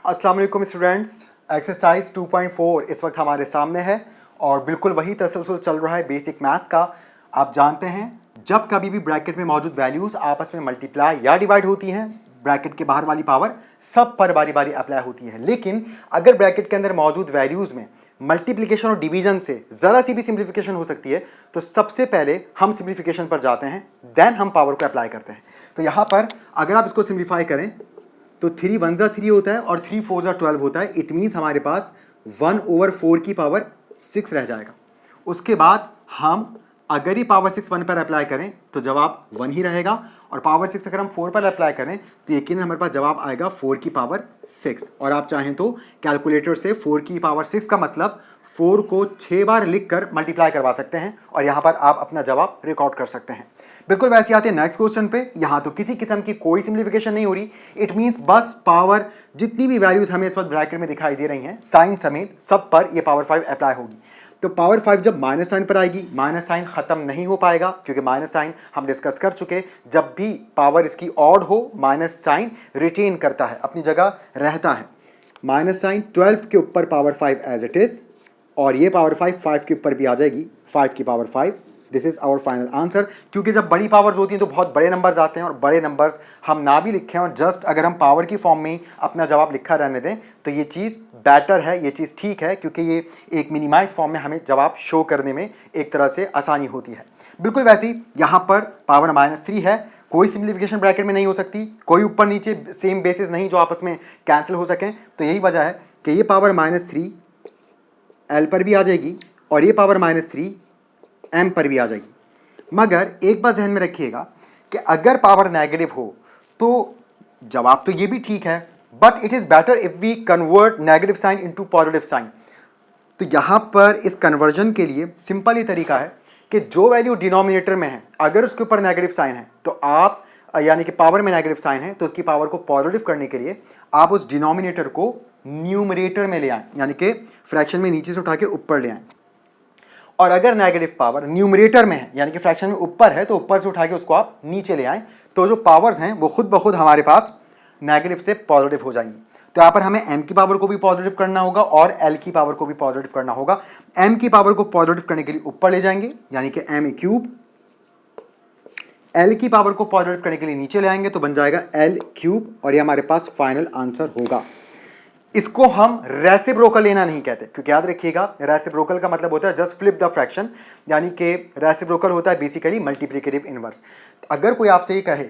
अस्सलाम वालेकुम students. Exercise 2.4 इस वक्त हमारे सामने है और बिल्कुल वही तसलसल चल रहा है बेसिक मैथ्स का। आप जानते हैं जब कभी भी ब्रैकेट में मौजूद वैल्यूज़ आपस में मल्टीप्लाई या डिवाइड होती हैं, ब्रैकेट के बाहर वाली पावर सब पर बारी बारी अप्लाई होती है। लेकिन अगर ब्रैकेट के अंदर मौजूद वैल्यूज़ में मल्टीप्लिकेशन और डिवीजन से ज़रा सी भी सिंप्लीफिकेशन हो सकती है तो सबसे पहले हम सिंप्लीफिकेशन पर जाते हैं, देन हम पावर को अप्लाई करते हैं। तो यहाँ पर अगर आप इसको सिंप्लीफाई करें तो 3 1 जा 3 होता है और 3 4 जा 12 होता है। इट मीन्स हमारे पास 1/4 की पावर 6 रह जाएगा। उसके बाद हम अगर ये पावर 6 1 पर अप्लाई करें तो जवाब 1 ही रहेगा, और पावर 6 अगर हम 4 पर अप्लाई करें तो यकीनन हमारे पास जवाब आएगा 4 की पावर 6। और आप चाहें तो कैलकुलेटर से 4 की पावर 6 का मतलब 4 को 6 बार लिखकर मल्टीप्लाई करवा सकते हैं और यहाँ पर आप अपना जवाब रिकॉर्ड कर सकते हैं। बिल्कुल वैसे आते हैं नेक्स्ट क्वेश्चन पे। यहाँ तो किसी किस्म की कोई सिंप्लीफिकेशन नहीं हो रही। इट मीन्स बस पावर जितनी भी वैल्यूज हमें इस वक्त ब्रैकेट में दिखाई दे रही हैं साइन समेत सब पर ये पावर 5 अप्लाई होगी। तो पावर 5 जब माइनस साइन पर आएगी, माइनस साइन खत्म नहीं हो पाएगा क्योंकि माइनस साइन हम डिस्कस कर चुके। जब भी पावर इसकी ऑड हो माइनस साइन रिटेन करता है, अपनी जगह रहता है। माइनस साइन 12 के ऊपर पावर 5 एज इट इज, और ये पावर 5 के ऊपर भी आ जाएगी 5 की power 5। This is our final answer. क्योंकि जब बड़ी पावर्स होती हैं तो बहुत बड़े नंबर्स आते हैं, और बड़े नंबर्स हम ना भी लिखें और जस्ट अगर हम पावर की फॉर्म में ही अपना जवाब लिखा रहने दें तो ये चीज़ बेटर है, ये चीज़ ठीक है, क्योंकि ये एक मिनिमाइज फॉर्म में हमें जवाब शो करने में एक तरह से आसानी होती है। बिल्कुल वैसे ही यहाँ पर पावर -3 है, कोई सिंप्लीफिकेशन ब्रैकेट में नहीं हो सकती, कोई ऊपर नीचे सेम बेसिस नहीं जो आपस में कैंसिल हो सकें। तो यही वजह है कि ये पावर -3 एल पर भी आ जाएगी और ये पावर -3 एम पर भी आ जाएगी। मगर एक बात ध्यान में रखिएगा कि अगर पावर नेगेटिव हो तो जवाब तो ये भी ठीक है, but it is better if we convert negative sign into positive sign. तो यहाँ पर इस कन्वर्जन के लिए सिंपल ही तरीका है कि जो वैल्यू डिनोमिनेटर में है अगर उसके ऊपर नेगेटिव साइन है तो आप यानी कि पावर में नेगेटिव साइन है तो उसकी पावर को पॉजिटिव करने के लिए आप उस डिनोमिनेटर को न्यूमरेटर में ले आएं, यानी कि फ्रैक्शन में नीचे से उठा के ऊपर ले आएं। और अगर नेगेटिव पावर न्यूमरेटर में है यानी कि फ्रैक्शन में ऊपर है तो ऊपर से उठा के उसको आप नीचे ले आएं, तो जो पावर्स हैं वो खुद ब खुद हमारे पास नेगेटिव से पॉजिटिव हो जाएंगी। तो यहाँ पर हमें m की पावर को भी पॉजिटिव करना होगा और l की पावर को भी पॉजिटिव करना होगा। m की पावर को पॉजिटिव करने के लिए ऊपर ले जाएंगे यानी कि m³, l की पावर को पॉजिटिव करने के लिए नीचे ले आएंगे तो बन जाएगा l³ और ये हमारे पास फाइनल आंसर होगा। इसको हम रेसिप्रोकल लेना नहीं कहते, क्योंकि याद रखिएगा रेसिप्रोकल का मतलब होता है जस्ट फ्लिप द फ्रैक्शन, यानी कि रेसिप्रोकल होता है बेसिकली मल्टीप्लिकेटिव इनवर्स। अगर कोई आपसे ये कहे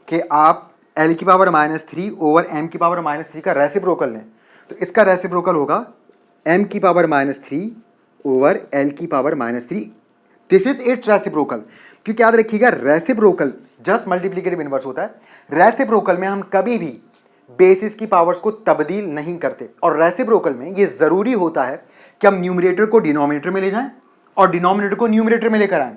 कि आप l की पावर -3 ओवर m की पावर -3 का रेसिप्रोकल लें तो इसका रेसिप्रोकल होगा m की पावर -3 ओवर l की power -3। This is it's reciprocal. क्योंकि याद रखिएगा रेसिप्रोकल जस्ट मल्टीप्लिकेटिव इनवर्स होता है। रेसिप्रोकल में हम कभी भी बेसिस की पावर्स को तब्दील नहीं करते, और रेसिप्रोकल में ये ज़रूरी होता है कि हम न्यूमरेटर को डिनोमिनेटर में ले जाएं और डिनोमिनेटर को न्यूमरेटर में लेकर आएं।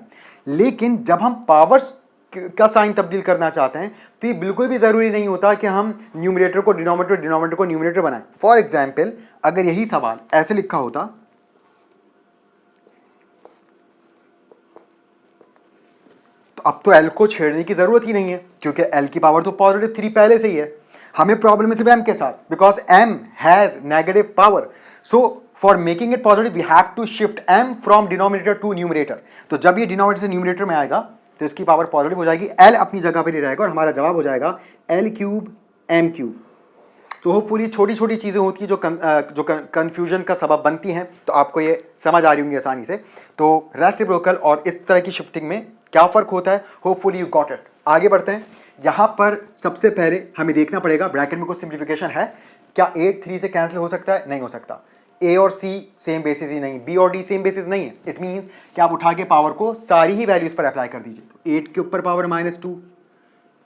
लेकिन जब हम पावर्स का साइन तब्दील करना चाहते हैं तो ये बिल्कुल भी ज़रूरी नहीं होता कि हम न्यूमरेटर को डिनोमिनेटर, डिनोमिनेटर को न्यूमरेटर बनाएं। फॉर एग्जाम्पल अगर यही सवाल ऐसे लिखा होता तो अब तो एल को छेड़ने की ज़रूरत ही नहीं है, क्योंकि एल की पावर तो पॉजिटिव 3 पहले से ही है। हमें प्रॉब्लम है सिर्फ m के साथ, because m has negative power. So for making it positive we have to shift m from denominator to numerator. तो जब ये डिनोमिनेटर से न्यूमरेटर में आएगा तो इसकी पावर पॉजिटिव हो जाएगी, l अपनी जगह पर ही रहेगा और हमारा जवाब हो जाएगा l³ m³। तो होपफुली छोटी छोटी चीज़ें होती हैं जो कन्फ्यूजन का सबब बनती हैं, तो आपको ये समझ आ रही होंगी आसानी से। तो रेसिप्रोकल और इस तरह की शिफ्टिंग में क्या फ़र्क होता है, होपफुली यू गॉट इट। आगे बढ़ते हैं। यहाँ पर सबसे पहले हमें देखना पड़ेगा ब्रैकेट में कुछ सिंप्लीफिकेशन है क्या। 8 3 से कैंसिल हो सकता है? नहीं हो सकता। a और c सेम बेसिस ही नहीं, b और d सेम बेसिस नहीं है। इट मीन्स कि आप उठा के पावर को सारी ही वैल्यूज पर अप्लाई कर दीजिए। तो 8 के ऊपर पावर -2,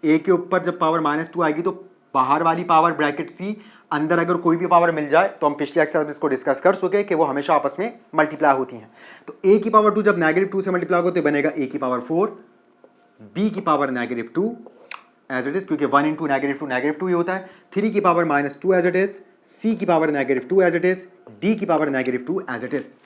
a के ऊपर जब पावर -2 आएगी तो बाहर वाली पावर ब्रैकेट c अंदर अगर कोई भी पावर मिल जाए तो हम पिछले एक्सरसाइज में इसको डिस्कस कर चुके कि वो हमेशा आपस में मल्टीप्लाई होती हैं। तो a की पावर 2 जब -2 से मल्टीप्लाई होगा तो बनेगा a की पावर 4, b की पावर -2 एज इट इज, क्योंकि 1 इंटू -2 ही होता है। 3 की power -2 as it is, c की power -2 as it is, d की पावर -2 एज इट इज।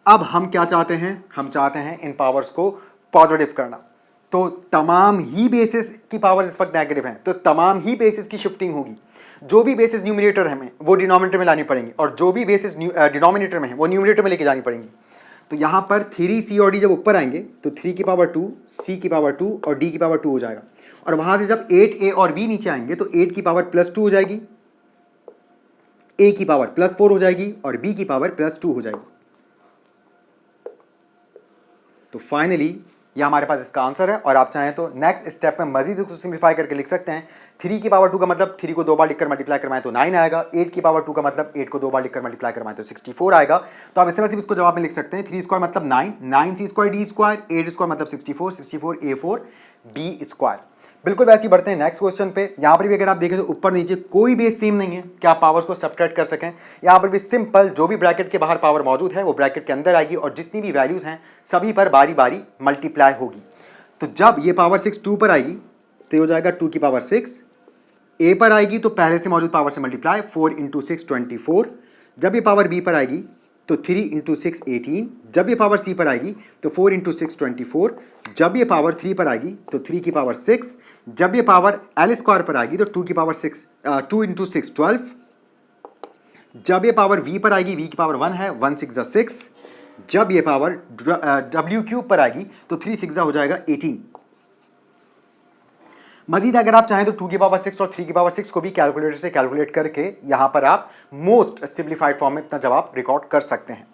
अब हम क्या चाहते हैं? हम चाहते हैं इन पावर्स को पॉजिटिव करना। तो तमाम ही बेसिस की पावर्स इस वक्त नेगेटिव हैं, तो तमाम ही बेसिस की शिफ्टिंग होगी। जो भी बेसिस न्यूमिनेटर हमें वो डिनोमिनेटर में लानी पड़ेंगी और जो भी बेसिस डिनोमिनेटर में है वो न्यूमिनेटर में लेके जानी पड़ेंगी। तो यहाँ पर 3c और d जब ऊपर आएंगे तो 3 की पावर 2, c की पावर 2 और d की पावर 2 हो जाएगा। और वहां से जब 8a और b नीचे आएंगे तो 8 की पावर +2 हो जाएगी, a की पावर +4 हो जाएगी और b की पावर +2 हो जाएगी। तो फाइनली ये हमारे पास इसका आंसर है। और आप चाहें तो नेक्स्ट स्टेप में मजीद उसको सिंप्लीफाई करके लिख सकते हैं। 3 की पावर 2 का मतलब 3 को 2 बार लिखकर मल्टीप्लाई करवाएं तो 9 आएगा। 8 की पावर 2 का मतलब 8 को 2 बार लिखकर मल्टीप्लाई करवाएं तो 64 आएगा। तो आप इस तरह से इसको जवाब में लिख सकते हैं। 3 स्क्वायर मतलब 9, 9c² d², 8 स्क्वायर मतलब 64, 64 a4 d²। बिल्कुल वैसे ही बढ़ते हैं नेक्स्ट क्वेश्चन पे। यहाँ पर भी अगर आप देखें तो ऊपर नीचे कोई बेस सेम नहीं है कि आप पावर्स को सब्ट्रैक्ट कर सकें। यहाँ पर भी सिंपल, जो भी ब्रैकेट के बाहर पावर मौजूद है वो ब्रैकेट के अंदर आएगी और जितनी भी वैल्यूज हैं सभी पर बारी बारी मल्टीप्लाई होगी। तो जब ये पावर 6 2 पर आएगी तो ये हो जाएगा 2 की पावर 6, a पर आएगी तो पहले से मौजूद पावर से मल्टीप्लाई, 4 × 6 24। जब ये पावर b पर आएगी तो 3 × 6 18। जब ये पावर c पर आएगी तो 4 × 6 24। जब ये पावर 3 पर आएगी तो 3 की पावर 6। जब ये पावर l² पर आएगी तो 2 की पावर 6, 2 × 6 12। जब ये पावर v पर आएगी, v की पावर 1 है, 1 6 6। जब ये पावर w³ पर आएगी तो 3 6 हो जाएगा 18। मजीद अगर आप चाहें तो 2 की पावर 6 और 3 की पावर 6 को भी कैलकुलेटर से कैलकुलेट करके यहां पर आप मोस्ट सिंप्लीफाइड फॉर्म में अपना जवाब रिकॉर्ड कर सकते हैं।